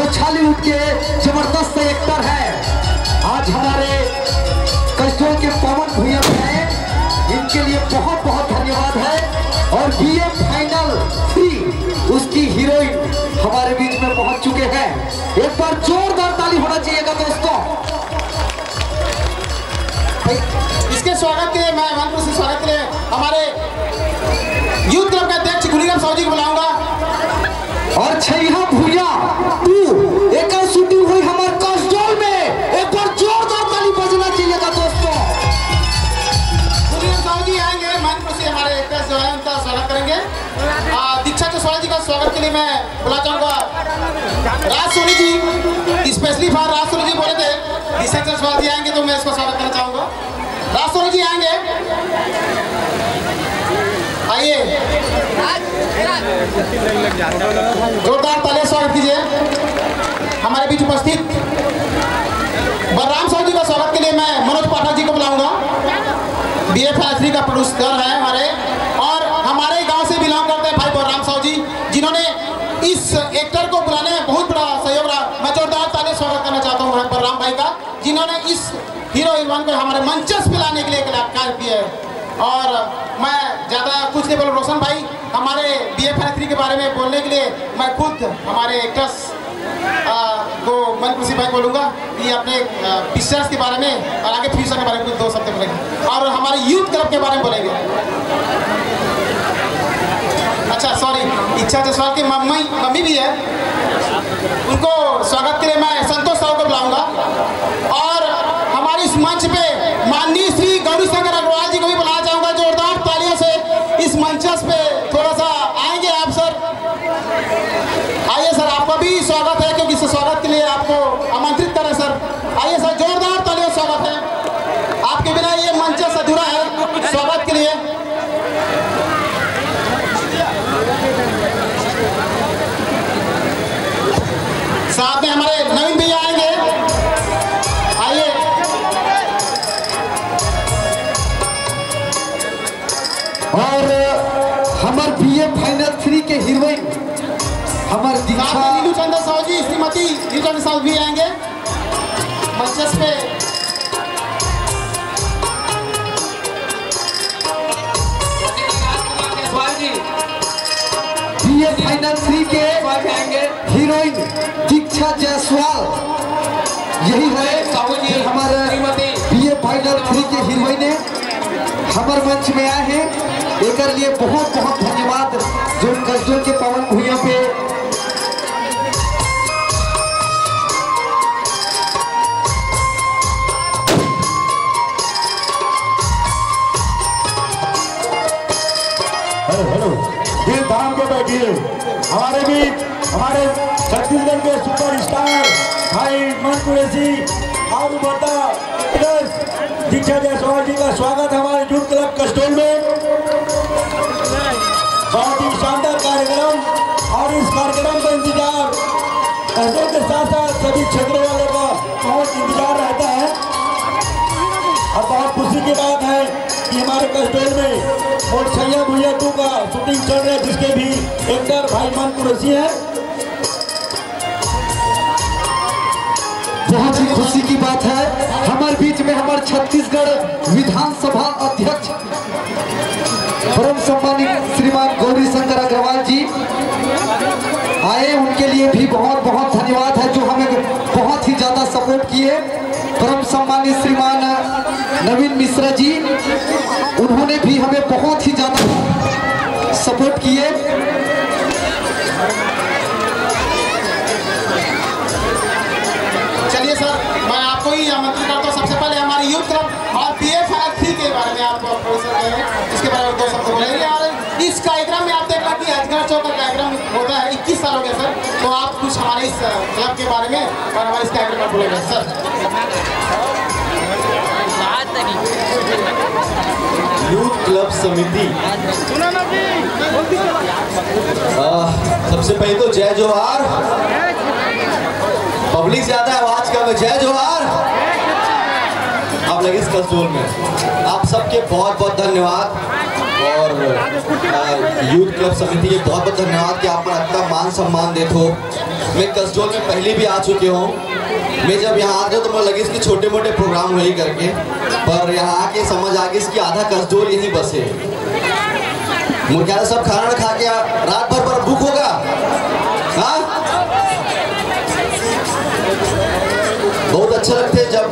जो बॉलीवुड के जबरदस्त एक्टर है। आज हमारे कस्टोल के पवन भैया हैं, इनके लिए बहुत बहुत धन्यवाद है। और बीए फाइनल 3 उसकी हीरोइन हमारे बीच में पहुंच चुके हैं। एक बार जोरदार ताली होना चाहिएगा दोस्तों। इसके स्वागत के लिए मैं मनपुर से स्वागत के लिए हमारे यूथ क्लब के अध्यक्ष गुलीराम साहू जी को बुलाऊंगा। और छैया भूया तू एक शूटिंग हुई हमारे कस्टोल में, एक बार जोरदार ताली बजना चाहिएगा दोस्तों। गुलीराम साहू जी आएंगे मनपुर से, हमारे एक्टर जो है उनका स्वागत करेंगे। दीक्षा चौसवाल जी का स्वागत के लिए मैं बुला चाहूंगा राज सोनी जी, स्पेशली फॉर राज सोनी जी बोले थे दीक्षा चौसवाल जी आएंगे तो मैं इसका स्वागत करना चाहूंगा। राज सोनी जी आएंगे, आइए जोरदार तालियां स्वागत कीजिए। हमारे बीच उपस्थित बलराम साहू जी का स्वागत के लिए मैं मनोज पाठक जी को बुलाऊंगा। बीए फाइनल 3 का प्रोड्यूसर है हमारे, और हमारे गांव से बिलोंग करते हैं भाई बलराम साहू जी, जिन्होंने इस एक्टर को बुलाने में बहुत बड़ा सहयोग रहा। मैं जोरदार तालियां स्वागत करना चाहता हूँ बलराम भाई का, जिन्होंने इस हीरो हीरोइन को हमारे मंचस पे लाने के लिए कार्य किया है। और मैं ज़्यादा कुछ नहीं बोलूँ, रोशन भाई हमारे बीए फाइनल 3 के बारे में बोलने के लिए मैं खुद हमारे एक्टर्स को मनपुर से भाई बोलूँगा कि अपने पिक्चर्स के बारे में और आगे फ्यूचर के बारे में कुछ 2 शब्द बोलेंगे, और हमारे यूथ क्लब के बारे में बोलेंगे। अच्छा सॉरी, इच्छा जसवाल की मम्मी भी है, उनको स्वागत के लिए मैं संतोष साहू को बुलाऊंगा। और हमारे इस मंच पे माननीय श्री गौरी शंकर अग्रवाल जी को भी बुलाना चाहूंगा। जोरदार तालियों से इस मंचस पे थोड़ा सा आएंगे आप सर। आइए सर, आपका भी स्वागत है क्योंकि इस स्वागत के लिए आपको आमंत्रित करें सर। आइए सर, जोरदार तालियों स्वागत है, आपके बिना ये मंचस अधूरा है। स्वागत के लिए साथ में हमारे नवीन भैया आएंगे, आइए। और हमारे बीए फाइनल 3 के हीरोइन हमारे दीक्षा नीलू चंद्र साहू जी, श्रीमती नीलू चंद्र साहू भी आएंगे मंचस पे। बीए फाइनल 3 के हीरोइन दीक्षा जायसवाल यही है हमारे बीए फाइनल 3 के हीरोइन हमारे मंच में आए हैं। एक लिए बहुत बहुत धन्यवाद जो कस्टोल के पवन भैया पे दिल थाम के बैठिए। हमारे भी हमारे छत्तीसगढ़ के सुपरस्टार भाई मनपुरेसी और बता दीक्षा जायसवाल जी का स्वागत हमारे यूथ क्लब कस्टोल में। बहुत ही शानदार कार्यक्रम, और इस कार्यक्रम का इंतजार कस्टोल के साथ साथ सभी क्षेत्रों वालों का बहुत इंतजार रहता है। और बहुत खुशी की बात है कि हमारे कस्टोल में और छैया भूया 2 का शूटिंग चल रहा है, जिसके भी एक्टर भाई मनपुरेसी है। बहुत ही खुशी की बात है हमारे बीच में हमारे छत्तीसगढ़ विधानसभा अध्यक्ष परम सम्मानित श्रीमान गौरी शंकर अग्रवाल जी आए। उनके लिए भी बहुत बहुत धन्यवाद है जो हमें बहुत ही ज्यादा सपोर्ट किए। परम सम्मानित श्रीमान नवीन मिश्रा जी, उन्होंने भी हमें बहुत ही ज्यादा सपोर्ट किए। चलिए सर, मैं आपको ही आमंत्रित करता हूँ। सबसे पहले हमारे यूथ क्लब और बीए फाइनल 3 के बारे में आपको इसके बारे में 2 शब्द बोलेंगे। और इस कार्यक्रम में आप देखा कि अजगर चौक का कार्यक्रम होता है, 21 साल हो गया सर, तो आप कुछ हमारे इस क्लब के बारे में और हमारे इस कार्यक्रम में बोलेंगे सर। यूथ क्लब समिति, सबसे पहले तो जय जोहार। पब्लिक ज्यादा आवाज कम है, जय जोहार। आप लगे इस कस्टोल में आप सबके बहुत बहुत धन्यवाद। और यूथ क्लब समिति के बहुत बहुत धन्यवाद कि आप इतना मान सम्मान देते हो। मैं कसडोल में पहले भी आ चुके हूँ। मैं जब यहाँ आता हूँ तो मुझे लगे इसके छोटे मोटे प्रोग्राम वही करके, पर यहाँ आके समझ आ गई इसकी आधा कसडोल यहीं बसे। मुझे क्या सब खाना खा के रात भर पर भूख होगा। हाँ, बहुत अच्छा लगते है जब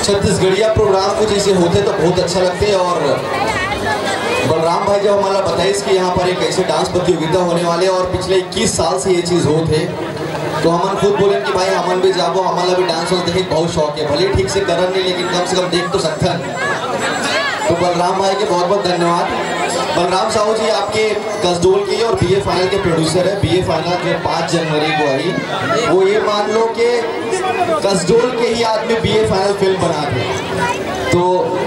छत्तीसगढ़िया प्रोग्राम कुछ ऐसे होते तो बहुत अच्छा लगते है। और बलराम भाई जब हमारा बताइए कि यहाँ पर एक ऐसे डांस प्रतियोगिता होने वाले और पिछले 21 साल से ये चीज़ होते, तो हमन खुद बोले कि भाई हमन भी जाबो, हमारा भी डांस वांस देखे बहुत शौक है, भले ठीक से करन नहीं लेकिन कम से कम देख तो सकता है। तो बलराम भाई के बहुत बहुत धन्यवाद। बलराम साहू जी आपके कसडोल के और बीए फाइनल के प्रोड्यूसर है। बीए फाइनल जो 5 जनवरी को आई, वो ये मान लो कि कसडोल के ही आदमी बीए फाइनल फिल्म बना थे। तो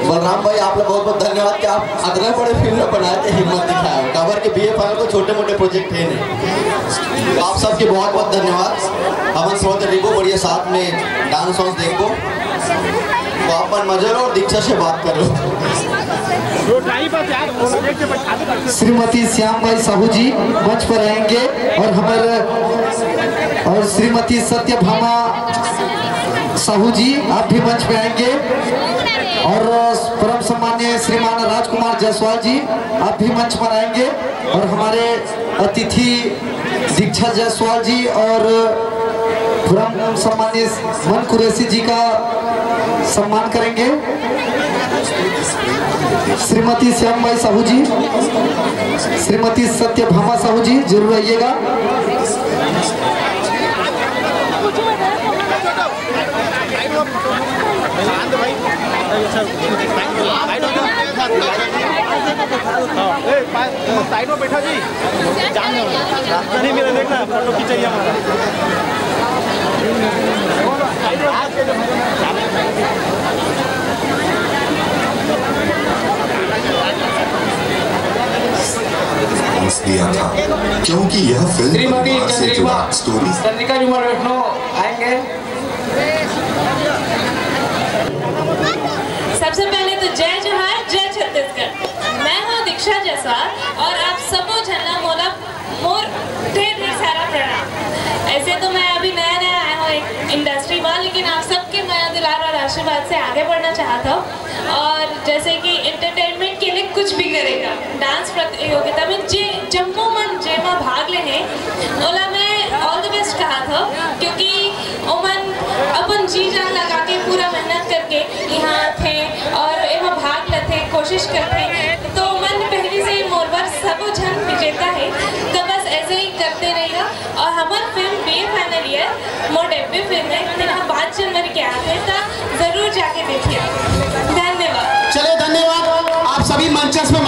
बलराम भाई आप लोग बहुत बहुत धन्यवाद कि आप इतने बड़े फिल्म बनाए थे, हिम्मत दिखाया। कवर के बीए फाइनल को छोटे मोटे प्रोजेक्ट है नहीं। तो आप सबके बहुत बहुत धन्यवाद। हम सोच देखो बढ़िया साथ में डांस वांस देखो, तो आप मन मजा लो और दीक्षा से बात करो। श्रीमती श्याम भाई साहू जी मंच पर आएंगे और हमारे और श्रीमती सत्यभामा साहू जी आप भी मंच पे आएंगे और परम सम्मान्य श्रीमान राजकुमार जायसवाल जी आप भी मंच पर आएंगे और हमारे अतिथि दीक्षा जायसवाल जी और परम सम्मान्य मन कुरैशी जी का सम्मान करेंगे। श्रीमती श्यामबाई साहू जी, श्रीमती सत्यभामा साहू जी जरूर आइएगा। साइड में बैठा जी, रास्ता नहीं मिला, देखना फोटो खींचाइए हमारा। दिया था क्योंकि यह फिल्म परिवार से जुड़ा स्टोरी। चंद्रिका जी बैठनो आएंगे। सबसे पहले तो जय जोहार, जय छत्तीसगढ़। मैं हूँ दीक्षा जायसवाल और आप सबको झलना मोला मोर ढेर सारा प्रणाम। ऐसे तो मैं अभी नया आया हूँ एक इंडस्ट्री में, लेकिन आप सबके माया दुलार और आशीर्वाद से आगे बढ़ना चाहता हूँ। और जैसे कि एंटरटेनमेंट के लिए कुछ भी करेगा, डांस प्रतियोगिता में जे जम्मू मन जेमा भाग ले हैं ओला मैं ऑल द बेस्ट कहा था, क्योंकि ओमन अपन जी जान लगा के पूरा मेहनत करके यहाँ थे और एमा भाग लेते कोशिश करते, तो मन पहले से ही मोरवर सब जन विजेता है। तो बस ऐसे ही करते रहेगा। और हमारी फिल्म बीए फाइनल ईयर मोर डेब्यू फिल्म है, तो 5 जनवरी के आते हैं, तो जरूर जाके देखिए। धन्यवाद। चले धन्यवाद। आप सभी मंचस में